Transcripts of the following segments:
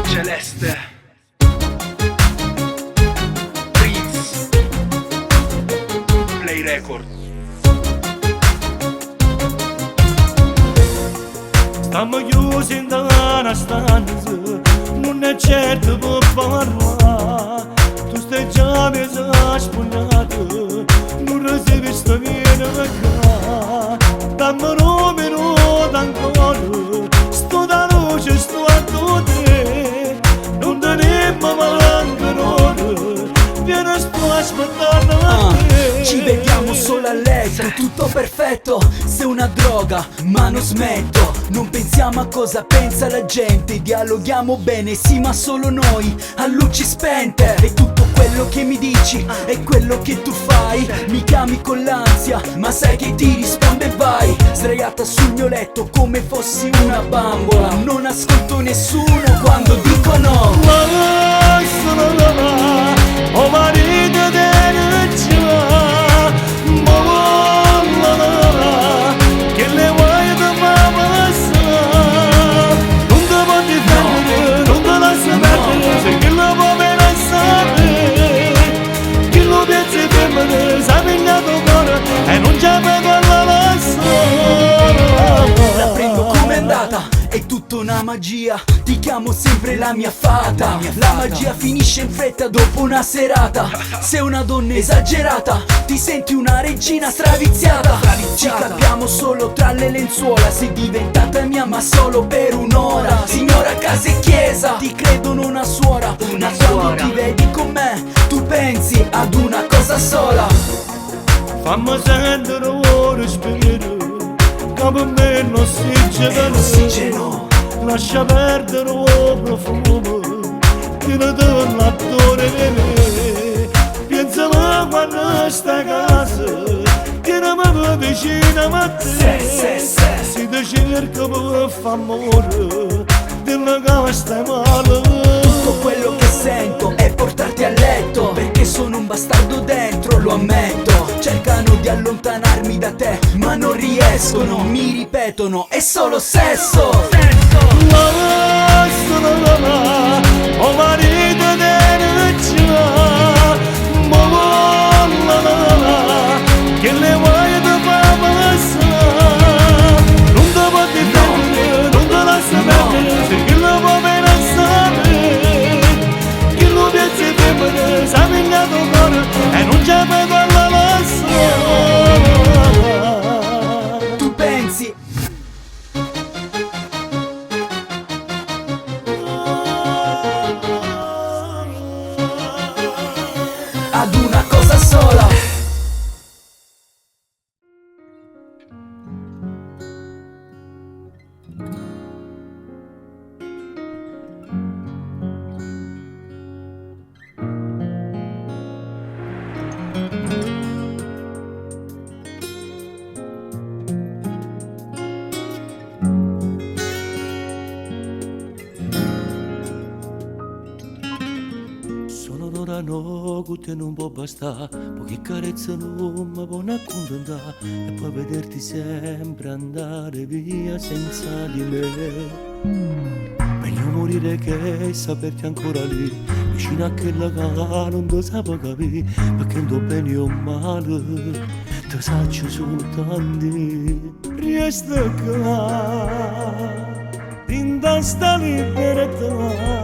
Celeste Prince Play Record. Stiamo chiusi in una stanza, non è certo per parlare. Tu stai già mezzo spugnato, non resisti sto viene a qua. Dammi un minuto ancora, sto da luce, sto a te. Non te ne manca l'ora, vieni sto aspettando a te. Ci vediamo solo a letto, tutto perfetto. Sei una droga, ma non smetto. Non pensiamo a cosa pensa la gente. Dialoghiamo bene, sì, ma solo noi, a luci spente. E tutto quello che mi dici è quello che tu fai. Mi chiami con l'ansia, ma sai che ti risponde e vai. Sdraiata sul mio letto come fossi una bambola. Non ascolto nessuno quando dico no. Ma sono là, oh marito della già, che le vuoi da mamma sa. Non te può difendere, non te lascia perdere, se che la povera sape, che lo piace femmine, sa pignato cuore e non c'è per la La prendo come è andata, è tutta una magia. Ti chiamo sempre la mia fata. La magia finisce in fretta dopo una serata. Sei una donna esagerata, ti senti una regina straviziata. Ci capiamo solo tra le lenzuola. Sei diventata mia ma solo per un'ora. Signora casa e chiesa, ti credono una suora. Ma quando ti vedi con me, tu pensi ad una cosa sola. fammi sentire un respiro, che per me non ossigeno. Lascia perdere un profumo, che ne dà un attore di me. Pensala quando stai a casa, che non mi vicino a te. Si ti cerca per fare amore, dillo che stai male. Tutto quello che sento è portarti a letto, perché sono un bastardo dentro, lo ammetto. Cercano di allontanarmi da te, ma non riescono. Mi ripetono, è solo sesso. Ma sono là, oh marito della già, che le vuoi da mamma sa. Non te può difendere, non te lascia perdere, se che la povera sape, che lo piace femmine, sa pignato cuore e non c'è per la sola. Tu pensi ad una cosa sola. Sono d'ora no, che non può bastare, poche carezze non mi può accontentare, e poi vederti sempre andare via senza di me. Meglio morire che saperti ancora lì, vicino a quella che non ti sape capire, perché non bene o male, ti saccio soltanto. Resta qua, in testa libertà,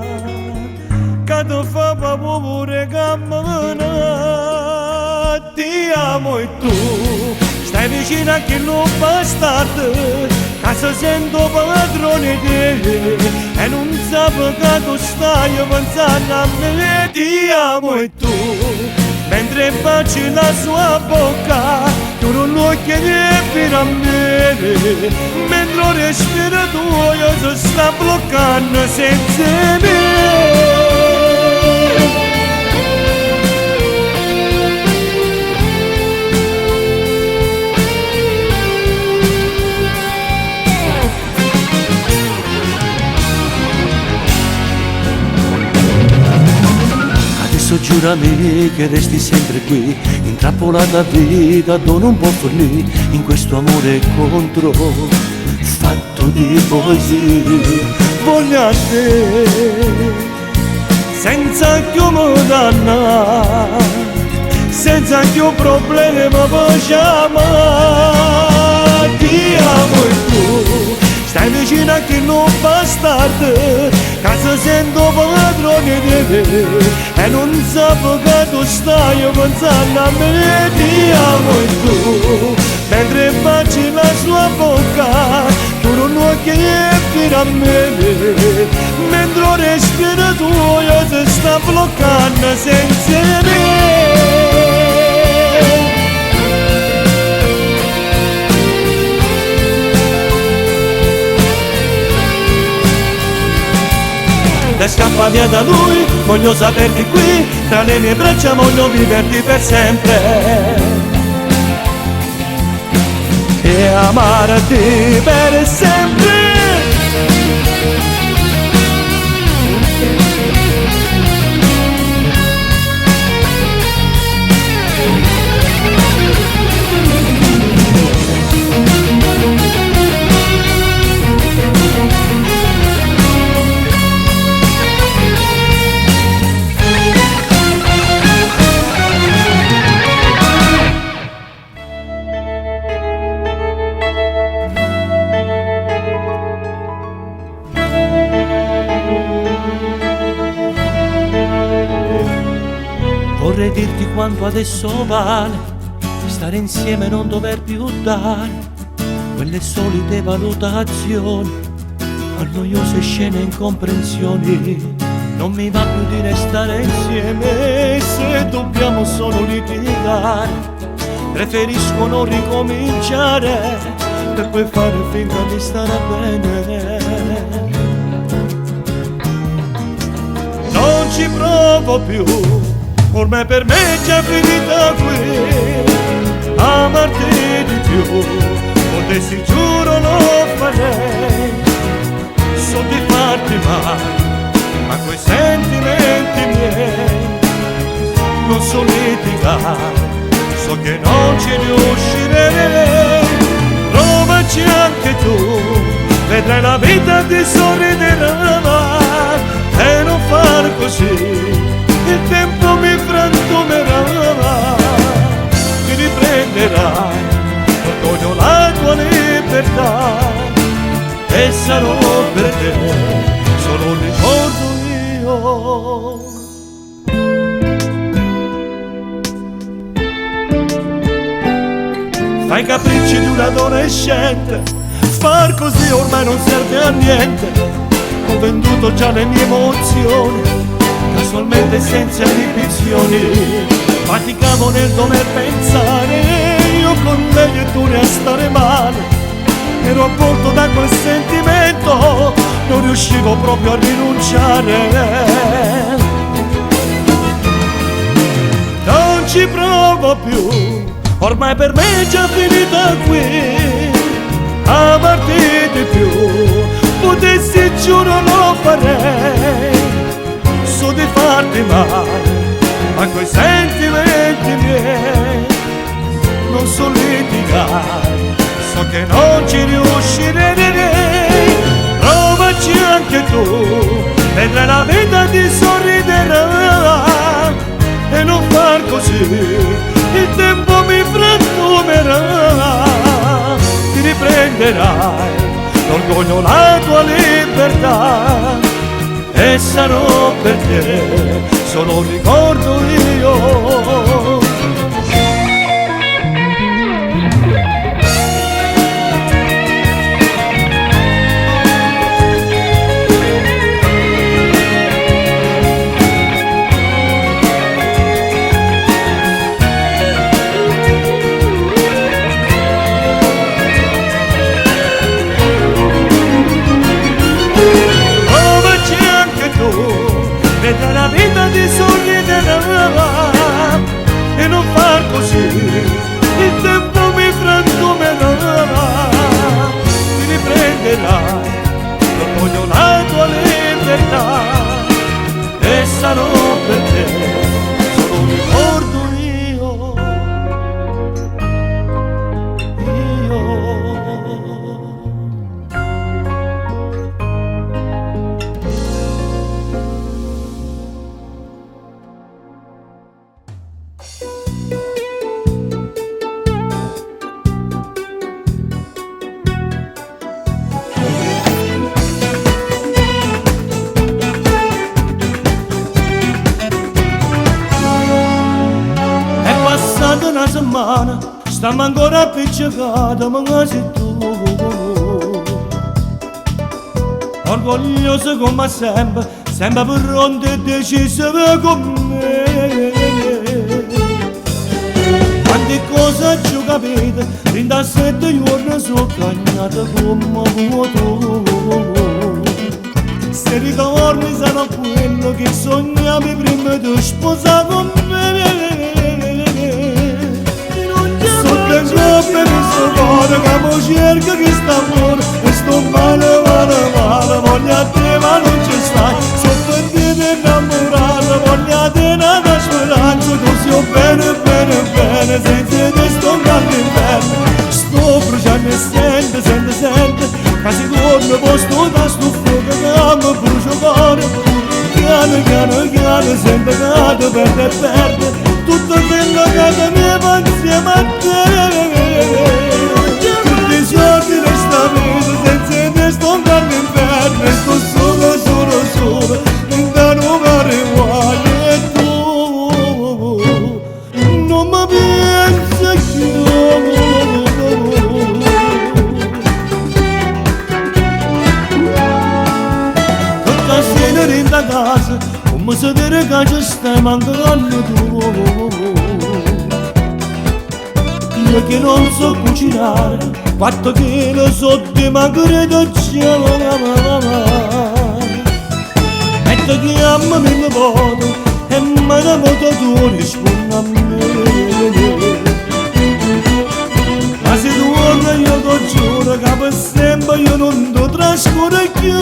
che ti fa paura cammina. Ti amo e tu stai vicino a chi lo bastardo, che si sento padrone di te e non sape che tu stai pensando a me. Ti amo e tu mentre baci la sua bocca, tu non lo chiedi fino a me, mentre il respiro tuo si sta bloccando senza me. giurami che resti sempre qui, intrappolata a vita, dono un po' forlì, in questo amore contro, fatto di poesie. Voglio a te, senza più danna, senza più problema, facciamo, ti amo e tu, stai vicino a chi non bastardo, casa sento padrone di te, e non sapevo che tu stai pensando a me, ti amo e tu, mentre baci la sua bocca, tu non occhi a me, mentre il respiro tuo si sta bloccando senza me. E scappa via da lui, voglio saperti qui, tra le mie braccia voglio viverti per sempre e amarti per sempre. Vorrei dirti quanto adesso vale stare insieme e non dover più dare quelle solite valutazioni a noiose scene e incomprensioni. Non mi va più di restare insieme se dobbiamo solo litigare. Preferisco non ricominciare per poi fare finta di stare bene. Non ci provo più, ormai per me è già finita qui, amarti di più, potessi giuro lo farei, so di farti male, ma quei sentimenti miei non so litigare, so che non ci riuscirei, provaci anche tu, vedrai la vita ti sorriderà, e non far così. Il tempo mi frantumerà, ti riprenderai, orgoglio la tua libertà, e sarò per te solo un ricordo io. Fai i capricci di un adolescente, far così ormai non serve a niente, ho venduto già le mie emozioni, casualmente senza inibizioni, faticavo nel dover pensare, io con lei e tu a stare male, ero avvolto da quel sentimento, non riuscivo proprio a rinunciare. Non ci provo più, ormai per me è già finita qui, amarti di più, potessi giuro lo farei, so di farti male, ma quei sentimenti miei non so litigare, so che non ci riuscirei, provaci anche tu, vedrai la vita ti sorriderà, e non far così, il tempo mi frantumerà, ti riprenderai, l'orgoglio la tua libertà, e sarò per te solo un ricordo io. Vedrai la vita ti sorriderà, settimana stiamo ancora appiccicati, ma sei tu. Orgoglioso come sempre, sempre pronto e deciso con me. Quante cose ci ho capito, 37 giorni sono cagnata come vuoto. Se ritorni sarà quello che sognavi prima di sposare con me. Sotto in coppia mi sto cuore che mi cerca che sta amore. E sto male, male, male, voglio a te ma non ci stai. Sotto in te innamorato, voglio a te nata speranza. Così ho bene, bene, bene, senza te sto andando inverno. Sto bruciando e sente, sente, sente, che secondo posto da sto fuoco che mi brucio cuore. Piano, piano, piano, sente che ti perde e perde tutto quello che tenevo insieme a te. Tutti i giorni resta vita, senza te sto andando inferno. E sto solo, solo, solo, in da numero uguale. E tu non mi pensi più. Tutta sera in da casa, come se vede che ci stai mancando tu. Io che non so cucinare, fatto che lo so di ma credo c'è la mamma. Metto che amo mi voto e me ne voto tu rispondi a me. Ma se tu vuoi io ti giuro che per sempre io non ti trascorro più.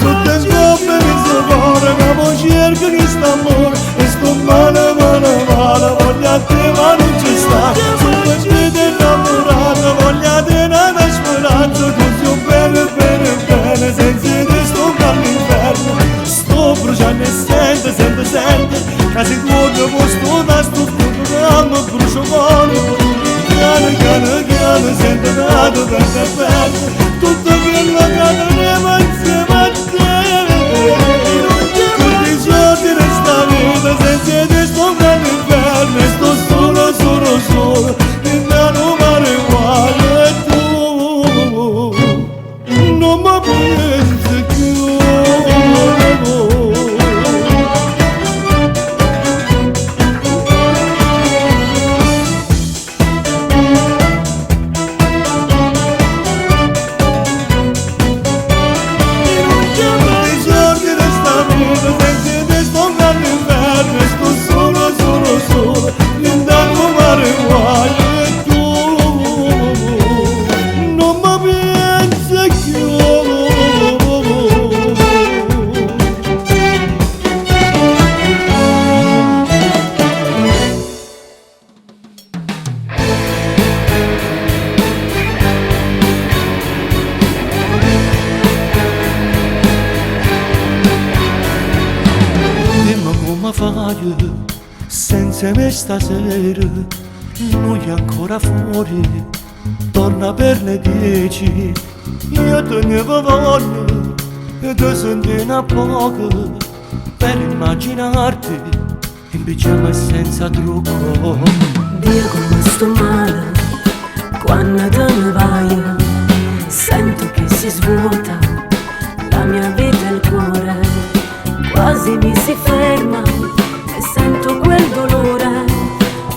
Sotto in coppia mi sto cuore che mi cerca che sta amore. E sto male, male, male, voglio a te ma non ci sta. Sotto in te innamorato, voglio a te nata speranza. Così ho bene, bene, bene, senza te sto all'inferno. Sto bruciando e sente, sente, sente, che se torno posto da sto fuoco che mi brucio cuore. Piano, piano, piano, sente che ti perde e perde tutto quello che tenevo insieme a te. Tutti i giorni resta vita, senza te sto andando inferno. E sto solo, solo, solo, in da numero uguale. E tu non mi pensi più. Senza me stasera, noi ancora fuori, torna per le 10. Io tenevo voglia e ti sentivo a poco per immaginarti in pigiama e senza trucco. Dio come sto male, quando te ne vai, sento che si svuota la mia vita e il cuore, quasi mi si ferma. Sento quel dolore,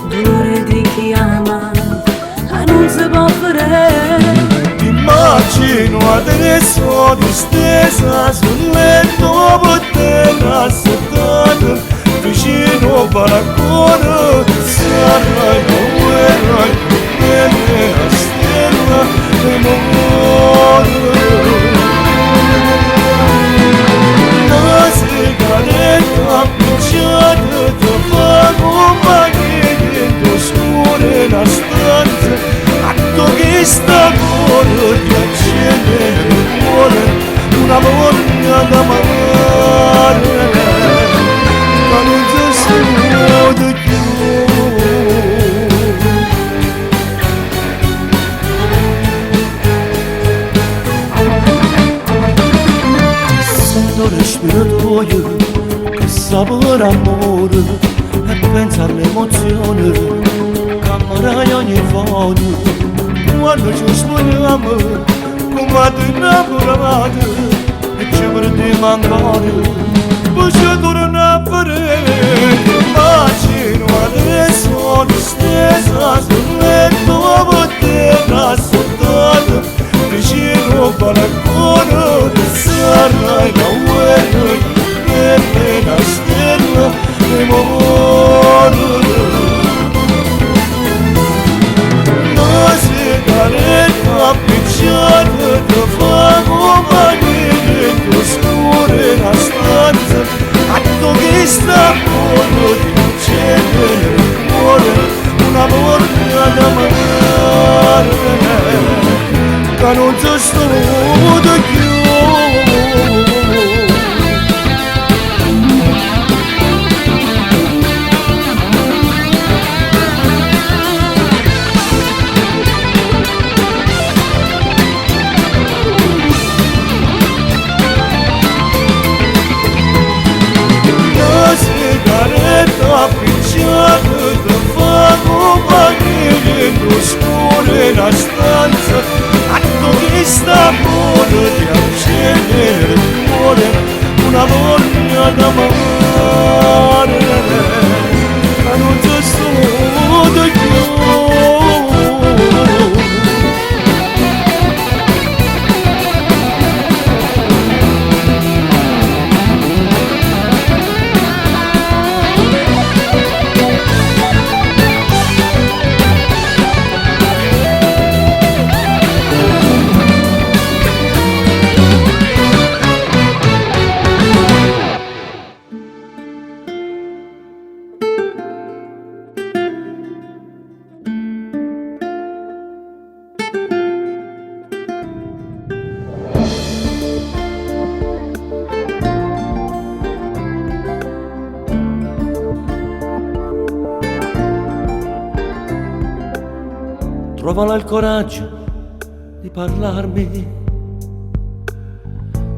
dolore di chi ama, e non si può fare. Immagino adesso distesa sul letto, potete assettare, vicino al balcone, sarai guerra, bene a stella e non sigaretta appicciata ti fa compagnia dentro scure la stanza, atto che sta cuore ti accende il cuore una voglia d'amare ma non si smuove più. Sento respiratoio che sapore amore e pensa all'emozione che avrai ogni volta quando ci spogliamo come ti innamoravate e ci perdiamo ancora poi ci torna a vedere immagino adesso distesa sul letto a terra assoltata vicino al balcone di serra e la guerra e una stella di amore una sigaretta appicciata che fa compagnia in oscura una stanza atto che sta fuori di accendere il cuore una voglia d'amare che non si studia più. Appicciato che fa compagnia in oscura una stanza atto che sta buono di accendere il cuore una voglia d'amare ma non si studia più. Trovala il coraggio di parlarmi,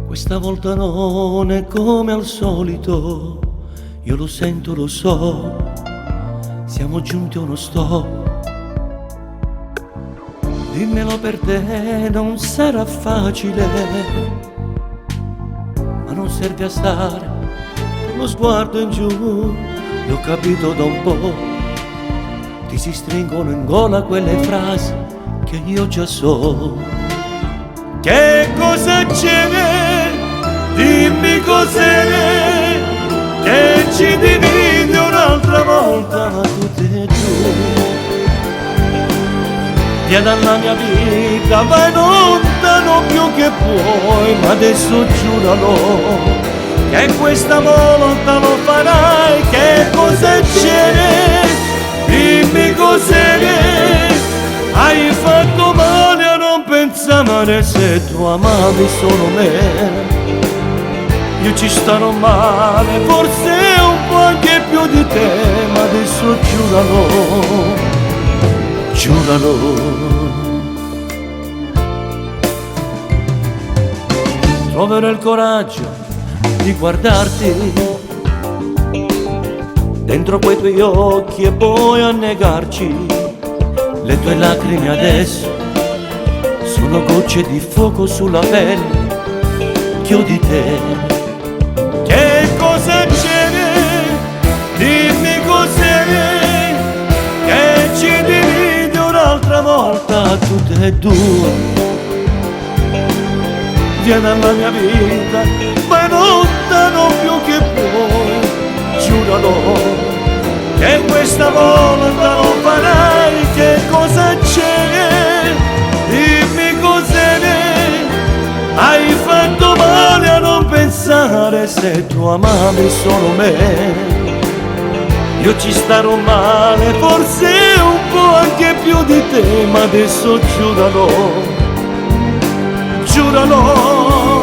questa volta non è come al solito, io lo sento, lo so, siamo giunti a uno stop. Dimmelo per te, non sarà facile, ma non serve a stare con lo sguardo in giù, l'ho capito da un po'. Ti si stringono in gola quelle frasi che io già so. Che cosa c'è? Dimmi cos'è che ci divide un'altra volta tutte e due. Via dalla mia vita, vai lontano più che puoi, ma adesso giuralo che questa volta lo farai. Che cosa c'è? Dimmi cos'è, hai fatto male a non pensare se tu amavi solo me. Io ci starò male, forse un po' anche più di te, ma adesso giuralo, giuralo. Troverò il coraggio di guardarti dentro quei tuoi occhi e poi a negarci. Le tue lacrime adesso sono gocce di fuoco sulla pelle che ho di te. Che cosa c'è? Dimmi cos'è che ci divide un'altra volta tutte e due. Via dalla mia vita, ma lontano più che puoi, giuralo che questa volta lo farai. Che cosa c'è? Dimmi cos'è, hai fatto male a non pensare se tu amavi solo me. Io ci starò male, forse un po' anche più di te, ma adesso giuralo, giuralo,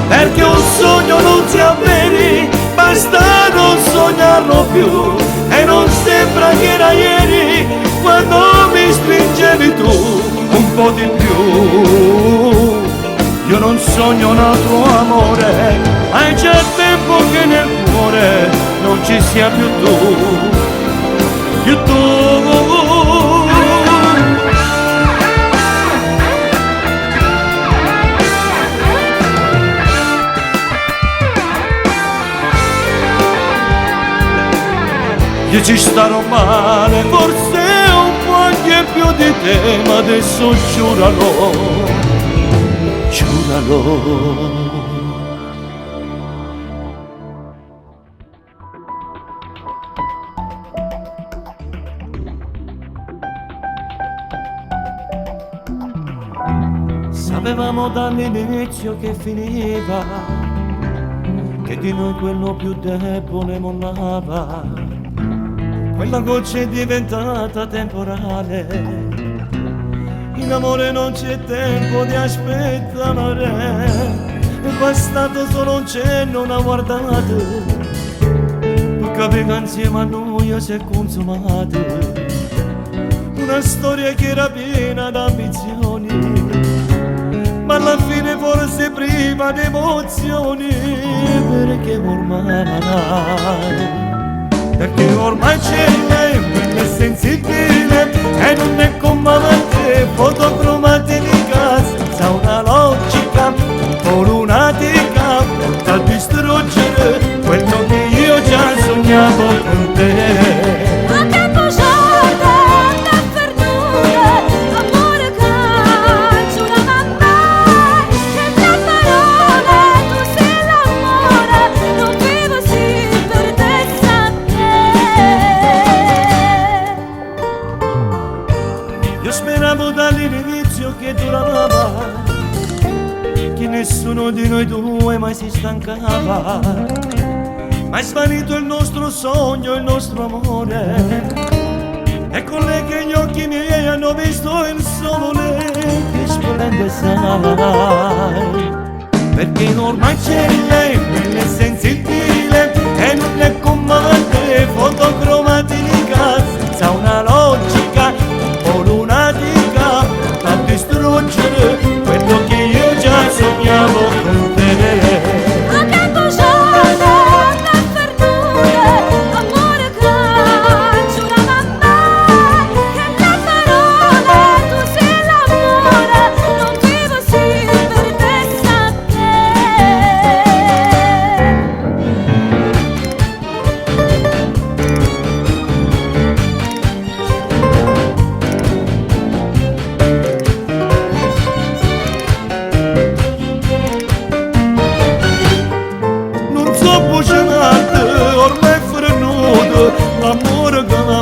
perché un sogno non si avveri, basta non sognarlo più. E non sembra che era ieri quando mi spingevi tu un po' di più. Io non sogno un altro amore, ma è già tempo che nel cuore non non ci sia più tu, più tu. Io ci starò male, forse un po' anche più di te, ma adesso giuralo, giuralo. Sapevamo dall'inizio che finiva, che di noi quello più debole mollava. Quella goccia è diventata temporale, in amore non c'è tempo di aspettare, è bastato solo un cenno, una guardata, per capire che insieme a noi si è consumata una storia che era piena d'ambizioni, ma alla fine forse priva di emozioni, perché ormai c'è lei, quella è sensibile e non è come te, fotocromatica senza una logica, un po' lunatica, porta a distruggere quello che io già sognavo con te. Io speravo dall'inizio che durava, che nessuno di noi due mai si stancava, ma è svanito il nostro sogno, il nostro amore. E con lei che gli occhi miei hanno visto il sole che splende, sai, perché ormai c'è lei, quella è sensibile e non è come te, fotocromatica senza una logica, lunatica, a distruggere quello che io già sognavo con te. Ormai frenuto l'amore che mi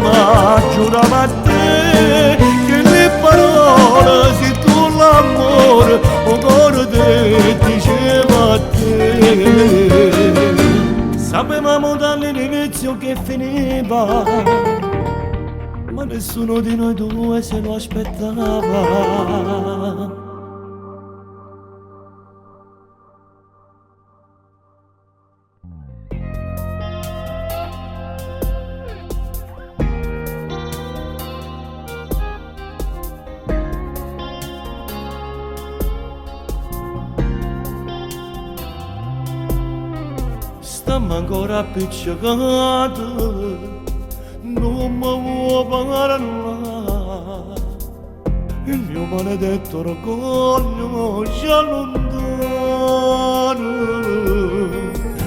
giurava a te, che le parole se tu l'amore o cuore te diceva a te. Sapevamo dall'inizio che finiva, ma nessuno di noi due se lo aspettava. Stiamo ancora appiccicati, non mi vuoi parlare, il mio maledetto orgoglio ci allontana.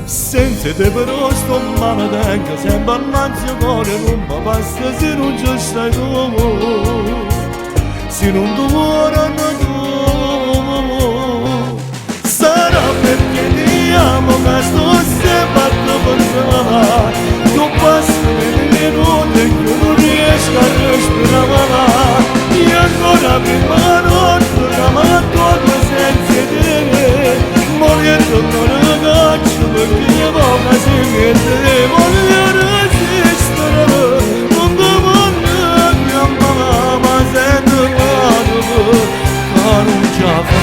Senza te però sto maledetto, sempre all'ansia cuore non mi passa se non ci stai tu, se non tu muoiono tu. Sarà perché ti amo che sto sempre a pensare, tu passi nei minuti che non riesco a respirare, io ancora prima notte chiamato senza te, morendo non ragazzo perché io voglio seguire, voglio resistere, non ti voglio chiamare, ma sento male, che non ce la fa.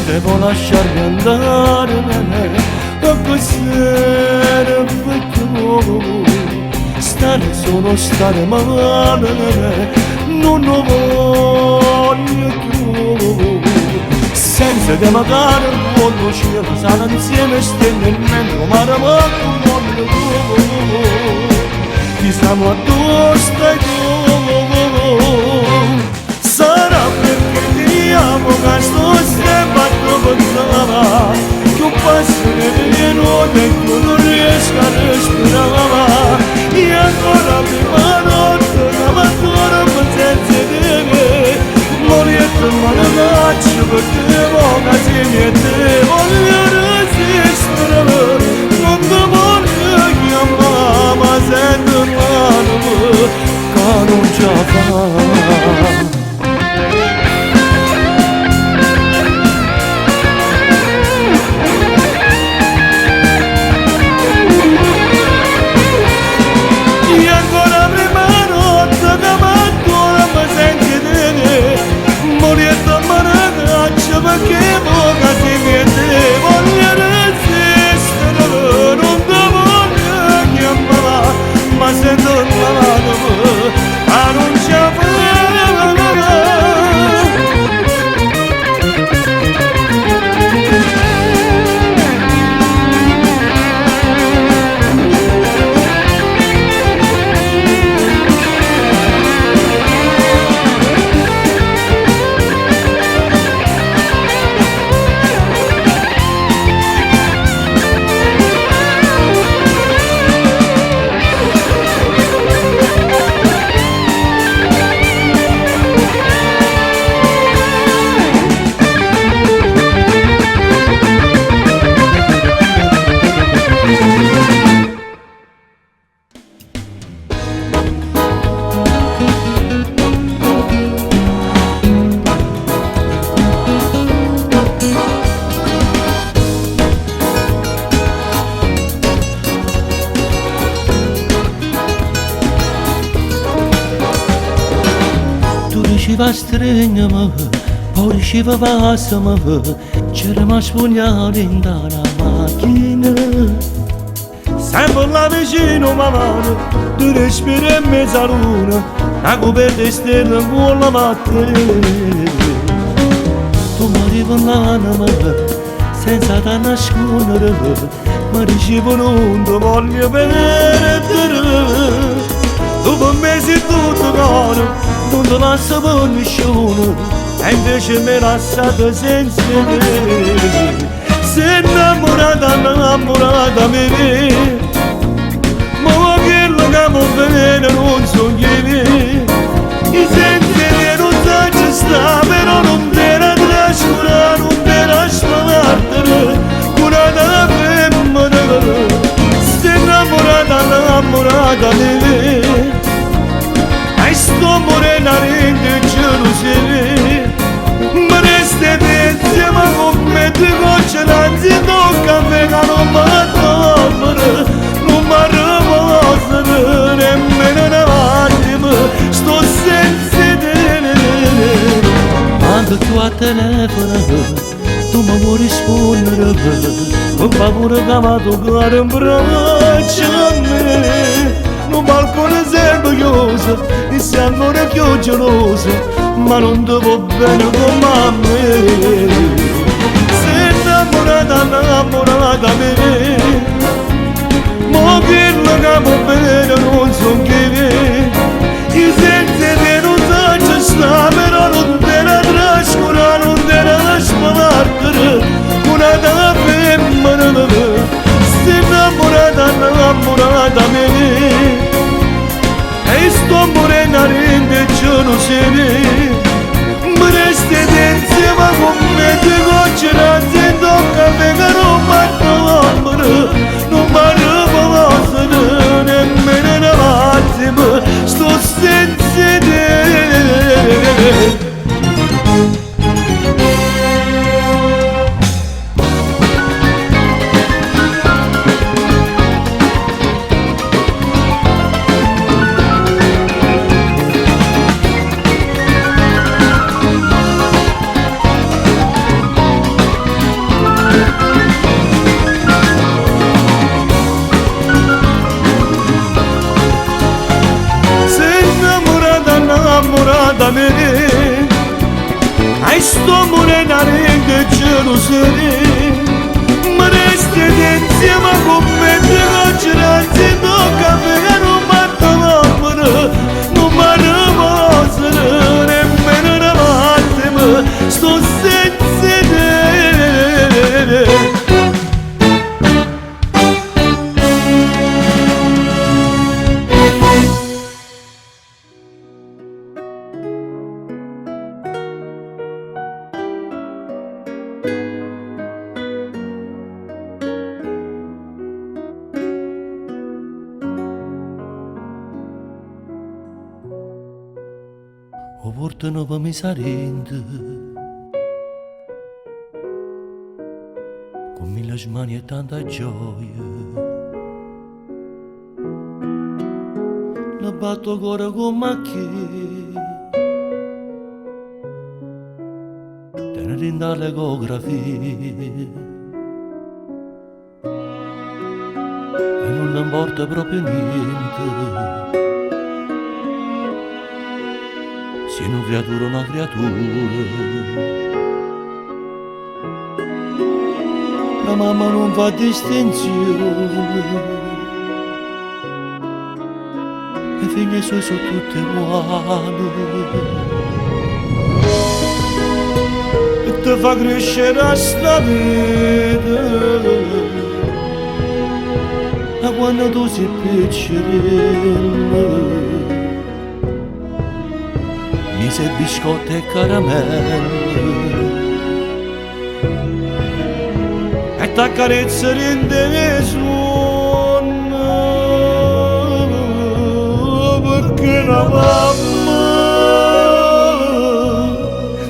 Devo lasciarmi andare, ma così era più. Stare solo, stare male, non lo voglio più. senza di magari il mondo ci risale insieme stelle mentre ma ramato un mondo ti siamo addosso e tu sarà perché ti amo che sto sempre a pensare che un passo che viene e tu non riesci a respirare e ancora prima notte che mi ancora senza di me morietto ma non faccio perché voglio se niente voglio resistere non ti voglio chiamare ma sento male che non ce la fa. Perché voglio se niente voglio resistere non ti voglio chiamare ma sento male ma non ce la fa. Riusciva a stringermi, poi riusciva a passarmi, c'eravamo sfogliati in la macchina. Sempre là vicino ma mano, tu respiri in mezzo a luna, la coperta di stelle con la mattina. Tu mi riparlavano senza da nascondere, ma dicevo non ti voglio perdere. Dopo me sei tutto caro, non ti lascio per nessuno e invece mi lasciate senza te. Sei innamorata me ma quello che mi bene non so chi i sensi che non sa ci sta però non te la trascurare non te la spartere una da femmina. Sei innamorata me e sto morendo in gelosia ma resta insieme con me ti gocce l'anzi tocca a me che non mi trovare non mi riposare nemmeno un attimo sto senza te. Quando tu a telefono tu mi vuoi rispondere ho paura che mi toccare in braccio a me. Un balcone sempre chiuso e sei ancora più geloso ma non ti va bene come me. Sei innamorata me ma quello che va bene non so che i sensi che non sa ci sta però non te la trascurare non te la spartere una da femmina. Sei innamorata me e sto morendo in gelosia mi resti insieme con me ti gocce l'anzi tocca a me che non mi trovare non mi riposare nemmeno un attimo sto senza te. innamorata me e sto morendo sereno, ma resti insieme con me, ti concerai se non cammina, non batto l'opera, non mi riposerò, nemmeno una volta, sto senza te. O portano per me sarente, con mille mani e tanta gioia. La batto cuore con macchie, tenere in dall'ecografia. E non le importa proprio niente. Se una creatura è una creatura, la mamma non fa distinzione, le figlie sue sono tutte uguali, e ti fa crescere a sta vita, ma quando tu sei piccerella, mise biscotti e caramelli e t'accarezza rende suono, perché la mamma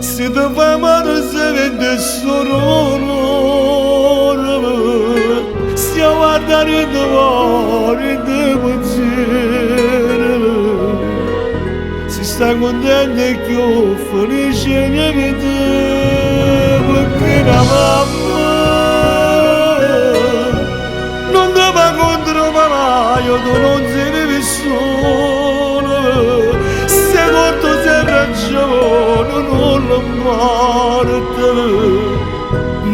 se ti fa male se vende sororo, stiamo a guardare fuori di pensiero. Sta contenta e più felice di vedere, perché la mamma non ti va contro mamma, io tu non sei vissuto, sei corto, sei ragione, non lo morte,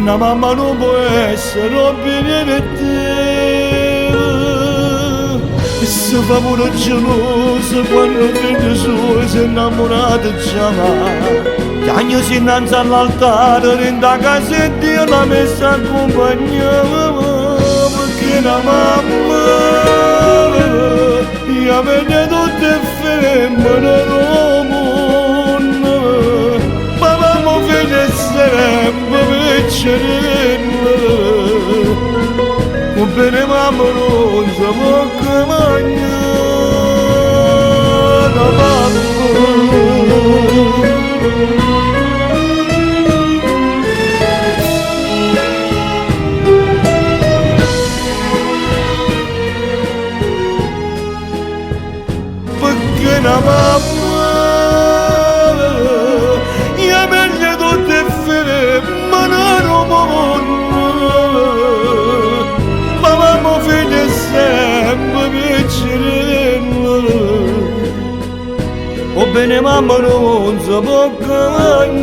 la mamma non può essere bene per te. Se fa pure geloso quando vede sua si è innamorata già, chiagnosi innanzi all'altare dentro casa e Dio l'ha messa a compagnia, perché la mamma io vede tutte femmine del mondo, ma mamma vede sempre piccerella. O bene mamma non si può mangiare la mamma, perché la mamma io meglio tutte femmine del mondo, figlia sempre piccerella, o bene mamma non si può mangiare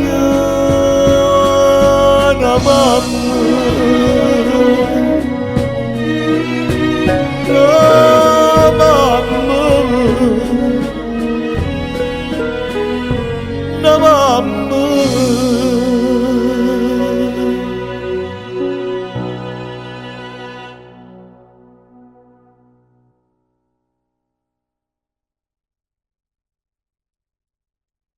la mamma.